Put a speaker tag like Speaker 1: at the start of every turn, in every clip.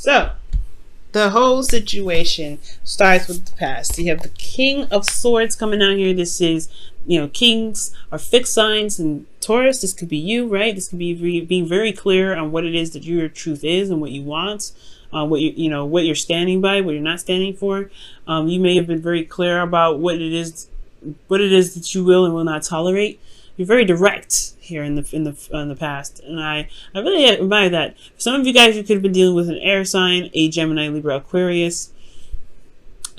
Speaker 1: So, the whole situation starts with the past. You have the King of Swords coming out here. This is, kings are fixed signs in Taurus. This could be you, right? This could be being very clear on what it is that your truth is and what you want, what what you're standing by, what you're not standing for. You may have been very clear about what it is that you will and will not tolerate. You're very direct here in the past, and I really admire that. For some of you guys, you could have been dealing with an air sign, a Gemini, Libra, Aquarius,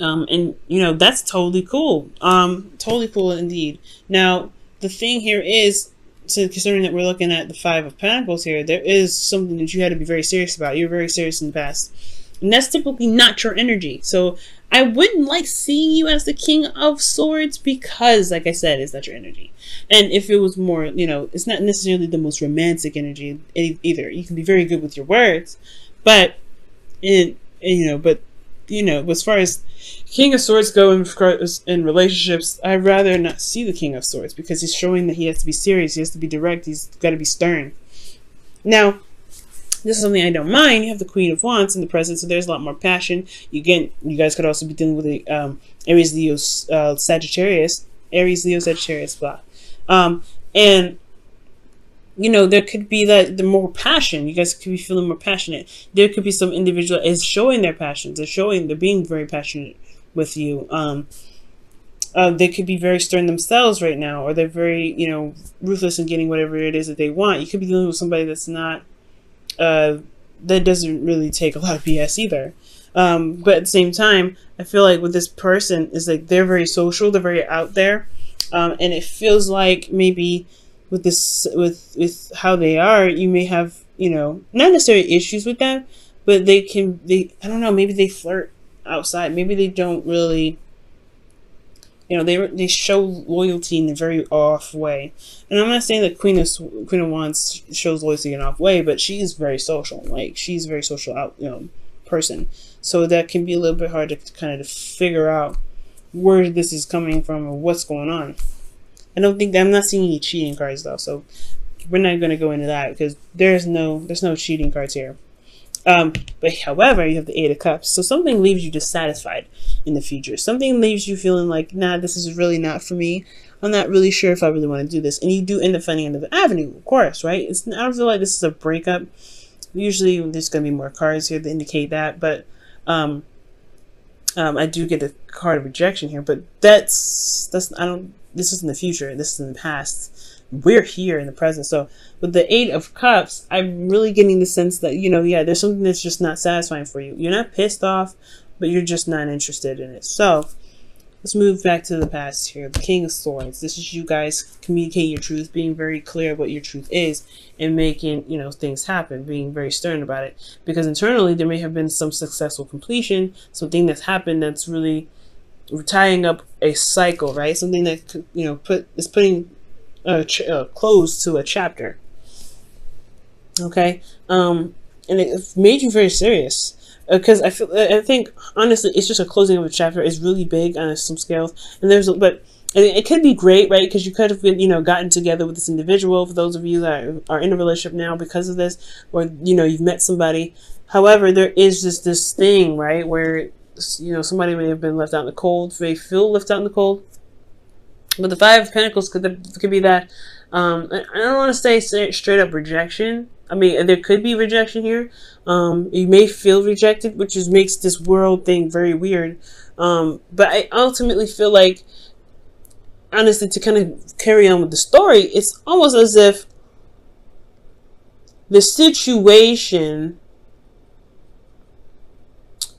Speaker 1: and that's totally cool. Totally cool indeed. Now, the thing here is, considering that we're looking at the Five of Pentacles here, there is something that you had to be very serious about. You're very serious in the past, and that's typically not your energy. So I wouldn't like seeing you as the King of Swords because, like I said, it's not your energy. And if it was more, it's not necessarily the most romantic energy either. You can be very good with your words, but as far as King of Swords go in relationships, I'd rather not see the King of Swords because he's showing that he has to be serious. He has to be direct. He's got to be stern. Now, this is something I don't mind. You have the Queen of Wands in the present, so there's a lot more passion. You guys could also be dealing with the Aries, Leo, Sagittarius, blah. And there could be the more passion. You guys could be feeling more passionate. There could be some individual is showing their passions. They're being very passionate with you. They could be very stern themselves right now, or they're very, ruthless in getting whatever it is that they want. You could be dealing with somebody that's not, that doesn't really take a lot of BS either. But at the same time, I feel like with this person is like they're very social, they're very out there, and it feels like maybe with this, with how they are, you may have not necessarily issues with them, but I don't know, maybe they flirt outside, maybe they don't really. They show loyalty in a very off way, and I'm not saying that Queen of Wands shows loyalty in an off way, but she is very social. Like she's a very social person, so that can be a little bit hard to kind of figure out where this is coming from or what's going on. I'm not seeing any cheating cards though, so we're not going to go into that because there's no cheating cards here. But however, you have the Eight of Cups, so something leaves you dissatisfied in the future. Something leaves you feeling like, nah, this is really not for me. I'm not really sure if I really want to do this. And you do end up finding another avenue, of course, right? I don't feel like this is a breakup. Usually there's going to be more cards here to indicate that, but I do get a card of rejection here, but this is in the future. This is in the past. We're here in the present. So with the Eight of Cups, I'm really getting the sense that, there's something that's just not satisfying for you. You're not pissed off, but you're just not interested in it. So let's move back to the past here. The King of Swords. This is you guys communicating your truth, being very clear what your truth is, and making, things happen, being very stern about it. Because internally, there may have been some successful completion, something that's happened that's really tying up a cycle, right? Something that, is putting close to a chapter. Okay, and it made you very serious because I think honestly it's just a closing of a chapter. It's really big on some scales, and but it could be great, right? Because you could have been gotten together with this individual. For those of you that are in a relationship now because of this, or you've met somebody. However, there is just this thing, right, where somebody may have been left out in the cold. May feel left out in the cold. But the Five of Pentacles could be that. I don't want to say straight up rejection. I mean, there could be rejection here. You may feel rejected, which makes this world thing very weird. But I ultimately feel like, honestly, to kind of carry on with the story, it's almost as if the situation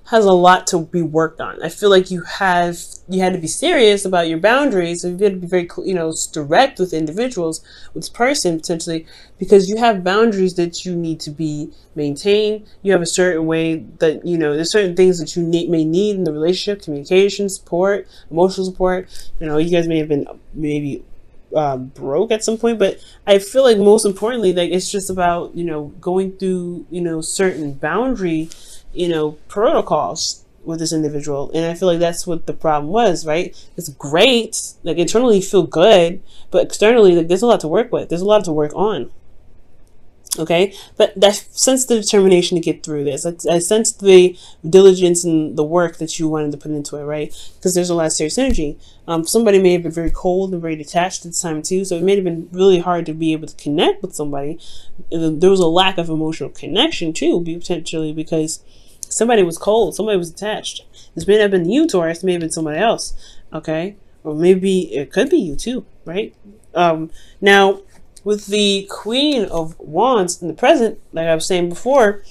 Speaker 1: has a lot to be worked on. I feel like you had to be serious about your boundaries, and you had to be very, direct with individuals, with this person potentially, because you have boundaries that you need to be maintained. You have a certain way that, there's certain things that you may need in the relationship, communication, support, emotional support. You guys may have been maybe broke at some point, but I feel like most importantly, like it's just about, going through, certain boundary protocols with this individual. And I feel like that's what the problem was, right? It's great, like internally you feel good, but externally, like there's a lot to work with. There's a lot to work on. Okay, but I sense the determination to get through this. I sense the diligence and the work that you wanted to put into it, right? Because there's a lot of serious energy. Somebody may have been very cold and very detached at the time too, so it may have been really hard to be able to connect with somebody. There was a lack of emotional connection too, potentially because somebody was cold, somebody was attached. This may not have been you, Taurus. It may have been somebody else. Okay, or maybe it could be you too, right? Now, with the Queen of Wands in the present, like I was saying before,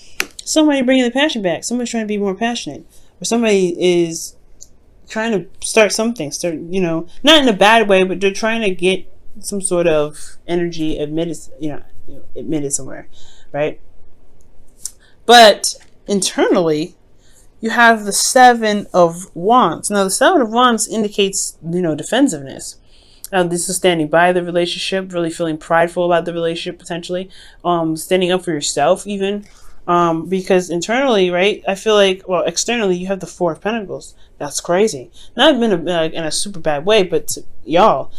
Speaker 1: somebody bringing the passion back. Somebody's trying to be more passionate, or somebody is trying to start something. Not in a bad way, but they're trying to get some sort of energy admitted somewhere, right? But internally, you have the Seven of Wands. Now, the Seven of Wands indicates, defensiveness. This is standing by the relationship, really feeling prideful about the relationship, potentially, standing up for yourself, even, because internally, right? I feel like, well, externally, you have the Four of Pentacles. That's crazy. Not in a super bad way, but y'all,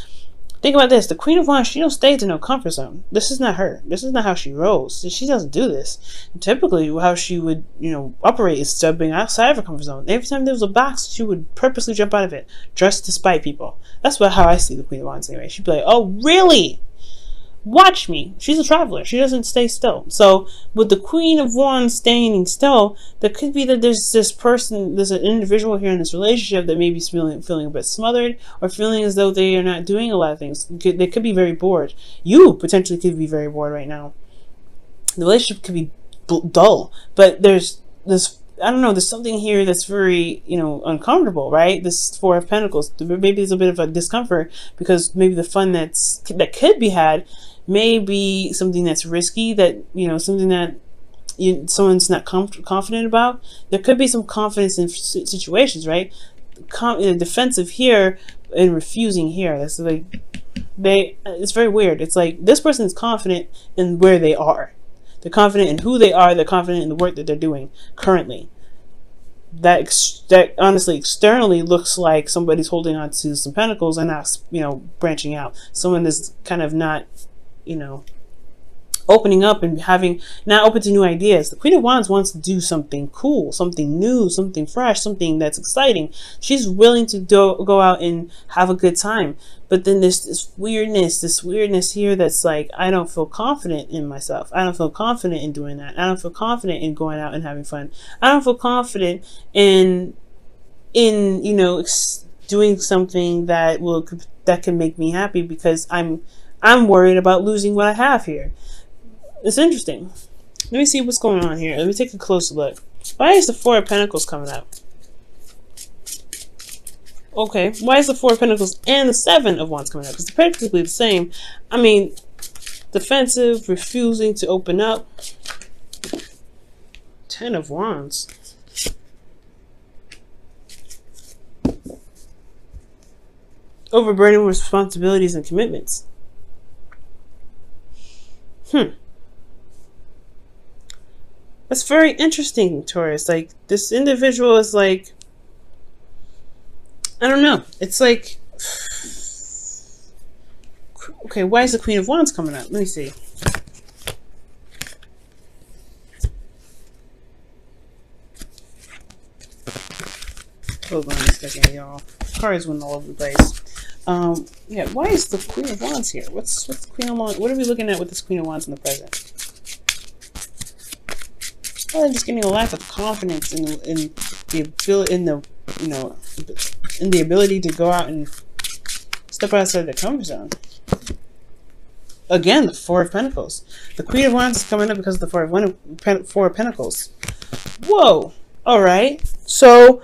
Speaker 1: think about this. The Queen of Wands, she don't stay to no comfort zone. This is not her. This is not how she rolls. She doesn't do this. Typically, how she would, operate is stepping outside of her comfort zone. Every time there was a box, she would purposely jump out of it, just to spite people. That's how I see the Queen of Wands anyway. She'd be like, oh, really? Watch me. She's a traveler. She doesn't stay still. So with the Queen of Wands staying still, there could be that there's an individual here in this relationship that may be feeling a bit smothered, or feeling as though they are not doing a lot of things. They could be very bored. You potentially could be very bored right now. The relationship could be dull, but there's this, I don't know, there's something here that's very, uncomfortable, right? This Four of Pentacles. Maybe there's a bit of a discomfort because maybe the fun that could be had may be something that's risky, that, something that someone's not confident about. There could be some confidence in situations, right? Defensive here and refusing here. That's like, it's very weird. It's like this person is confident in where they are. They're confident in who they are. They're confident in the work that they're doing currently. That honestly, externally looks like somebody's holding on to some pentacles and not, branching out. Someone is kind of not, opening up and not open to new ideas. The Queen of Wands wants to do something cool, something new, something fresh, something that's exciting. She's willing to go out and have a good time. But then there's this weirdness here that's like, I don't feel confident in myself. I don't feel confident in doing that. I don't feel confident in going out and having fun. I don't feel confident in doing something that can make me happy, because I'm worried about losing what I have here. It's interesting. Let me see what's going on here. Let me take a closer look. Why is the Four of Pentacles coming up? Okay, why is the Four of Pentacles and the Seven of Wands coming up? Because they're practically the same. I mean, defensive, refusing to open up. Ten of Wands. Overburdened with responsibilities and commitments. That's very interesting, Taurus. Like, this individual is like, I don't know. It's like, okay, why is the Queen of Wands coming up? Let me see. Hold on a second, y'all. Cards went all over the place. Yeah, why is the Queen of Wands here? What's the Queen of Wands? What are we looking at with this Queen of Wands in the present? Well, I'm just getting a lack of confidence in the ability to go out and step outside the comfort zone. Again, the Four of Pentacles. The Queen of Wands is coming up because of the Four of Pentacles. Whoa. All right. So,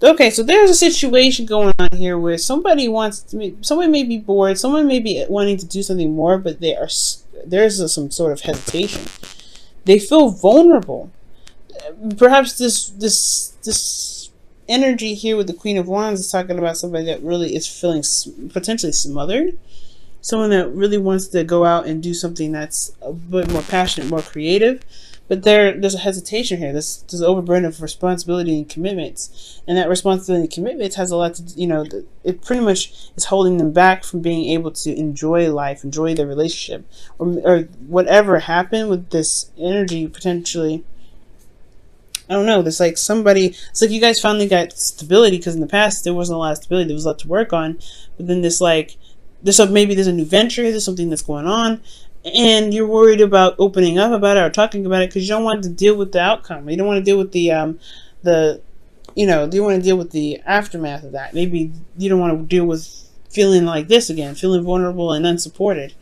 Speaker 1: okay, so there's a situation going on here where somebody may be bored, someone may be wanting to do something more, but there's some sort of hesitation. They feel vulnerable. Perhaps this energy here with the Queen of Wands is talking about somebody that really is feeling potentially smothered. Someone that really wants to go out and do something that's a bit more passionate, more creative, But there's a hesitation here. There's an overburden of responsibility and commitments, and that responsibility and commitments has a lot to, it pretty much is holding them back from being able to enjoy life, enjoy their relationship, or whatever happened with this energy potentially. I don't know. There's like somebody. It's like you guys finally got stability, because in the past there wasn't a lot of stability. There was a lot to work on, but then maybe there's a new venture. There's something that's going on, and you're worried about opening up about it or talking about it because you don't want to deal with the outcome. You don't want to deal with you want to deal with the aftermath of that. Maybe you don't want to deal with feeling like this again, feeling vulnerable and unsupported.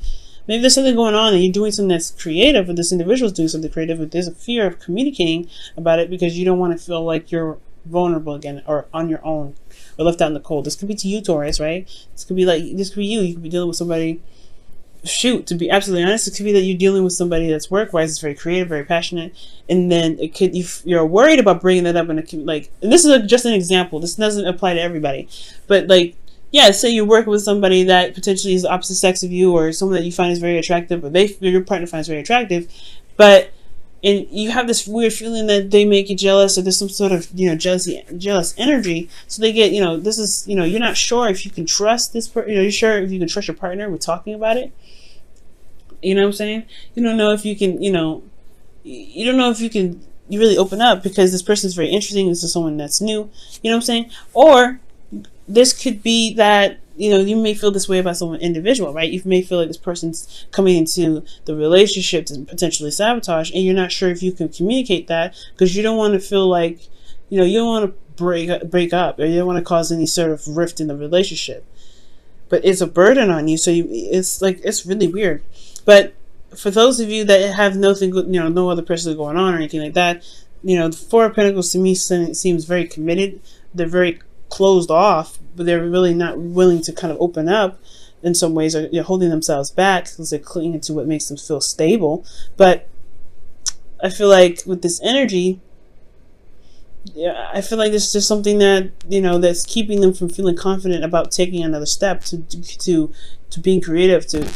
Speaker 1: Maybe there's something going on and you're doing something that's creative, or this individual's doing something creative, but there's a fear of communicating about it because you don't want to feel like you're vulnerable again or on your own or left out in the cold. This could be to you, Taurus, right? This could be you. You could be dealing with somebody. To be absolutely honest, it could be that you're dealing with somebody that's work-wise, is very creative, very passionate, and then you're worried about bringing that up and this is just an example. This doesn't apply to everybody, but say you're working with somebody that potentially is the opposite sex of you, or someone that you find is very attractive, or your partner finds very attractive, and you have this weird feeling that they make you jealous, or there's some sort of jealous energy. So they get this is you're not sure if you can trust this person. You're sure if you can trust your partner with talking about it. You know what I'm saying? You don't know if you can. You don't know if you can. You really open up because this person is very interesting. This is someone that's new. You know what I'm saying? Or this could be that you may feel this way about someone individual, right? You may feel like this person's coming into the relationship to potentially sabotage, and you're not sure if you can communicate that because you don't want to feel like you don't want to break up, or you don't want to cause any sort of rift in the relationship. But it's a burden on you, so it's really weird. But for those of you that have nothing, no other person going on or anything like that, the Four of Pentacles to me seems very committed. They're very closed off, but they're really not willing to kind of open up in some ways, or holding themselves back because they're clinging to what makes them feel stable. But I feel like with this energy, I feel like there's just something that that's keeping them from feeling confident about taking another step to being creative, to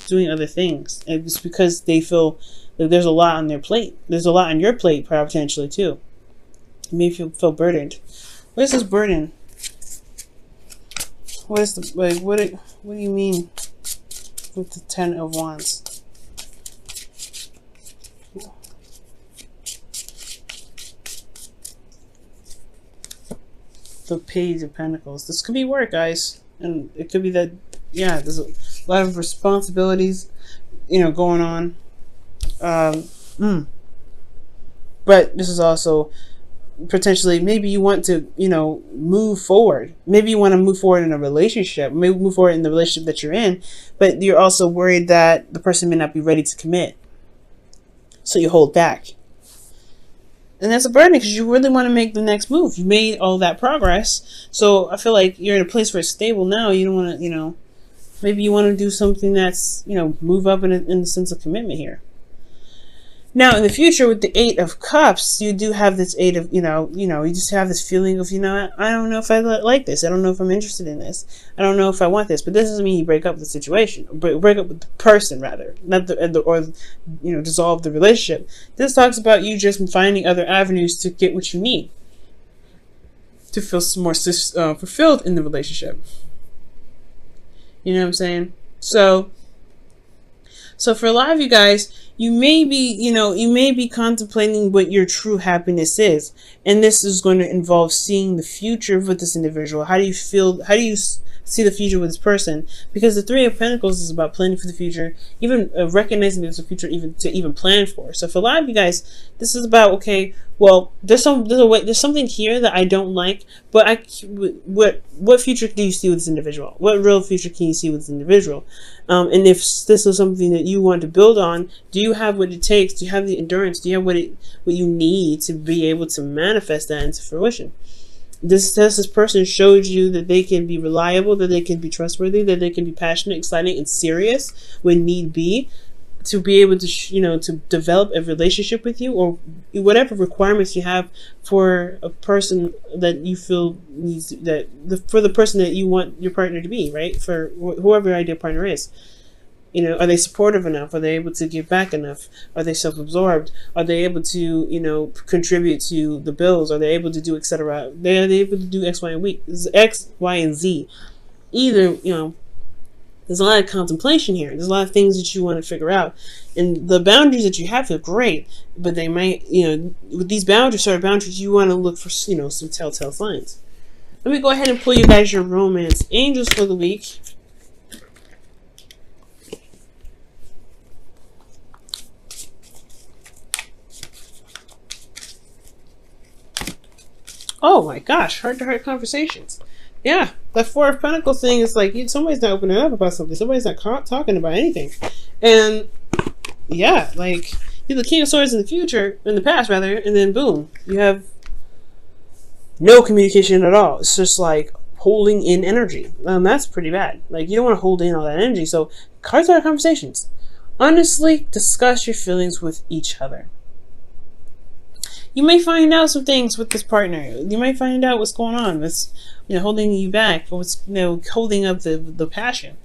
Speaker 1: doing other things. And it's because they feel that there's a lot on their plate. There's a lot on your plate potentially too. You may feel burdened. What is this burden? What is what do you mean with the Ten of Wands? The Page of Pentacles. This could be work, guys, and it could be that there's a lot of responsibilities going on, but this is also potentially maybe you want to move forward. Maybe you want to move forward in a relationship, maybe move forward in the relationship that you're in, but you're also worried that the person may not be ready to commit, so you hold back. And that's a burden because you really want to make the next move. You made all that progress, so I feel like you're in a place where it's stable now. You don't want to maybe you want to do something that's move up in the sense of commitment here. Now, in the future, with the Eight of Cups, you do have this you just have this feeling of, I don't know if I like this. I don't know if I'm interested in this. I don't know if I want this. But this doesn't mean you break up with the situation, or break up with the person, rather, not dissolve the relationship. This talks about you just finding other avenues to get what you need, to feel more fulfilled in the relationship. You know what I'm saying? So for a lot of you guys, you may be contemplating what your true happiness is. And this is going to involve seeing the future with this individual. How do you feel? How do you see the future with this person? Because the Three of Pentacles is about planning for the future, even recognizing there's a future even plan for. So for a lot of you guys, this is about, okay, well, there's something here that I don't like, but what future do you see with this individual? What real future can you see with this individual? And if this is something that you want to build on, do you have what it takes? Do you have the endurance? Do you have what you need to be able to manifest that into fruition? This person showed you that they can be reliable, that they can be trustworthy, that they can be passionate, exciting, and serious when need be, to be able to to develop a relationship with you, or whatever requirements you have for a person that you feel needs for the person that you want your partner to be, right? For whoever your ideal partner is. You know, are they supportive enough? Are they able to give back enough? Are they self-absorbed? Are they able to, you know, contribute to the bills? Are they able to do etc.? Are they able to do X, Y, and Z? Either, you know, there's a lot of contemplation here. There's a lot of things that you want to figure out. And the boundaries that you have are great, but they might, you know, with these boundaries, certain boundaries, you want to look for, you know, some telltale signs. Let me go ahead and pull you guys your romance angels for the week. Oh my gosh, heart-to-heart conversations. Yeah, that Four of Pentacles thing is like, somebody's not opening up about something. Somebody's not talking about anything. And yeah, like, you're the King of Swords in the past rather, and then boom, you have no communication at all. It's just like holding in energy. That's pretty bad. Like, you don't want to hold in all that energy. So, heart-to-heart conversations. Honestly, discuss your feelings with each other. You may find out some things with this partner. You might find out what's going on. What's, you know, holding you back, or what's, you know, holding up the passion,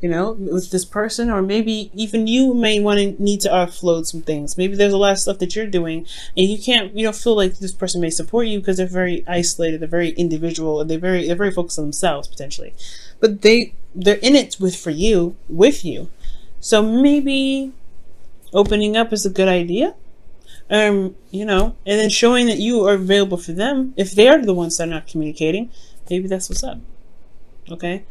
Speaker 1: you know, with this person. Or maybe even you may need to offload some things. Maybe there's a lot of stuff that you're doing and you don't feel like this person may support you because they're very isolated, they're very individual, and they're very focused on themselves potentially. But they're in it with you. So maybe opening up is a good idea. You know, and then showing that you are available for them. If they are the ones that are not communicating, maybe that's what's up. Okay,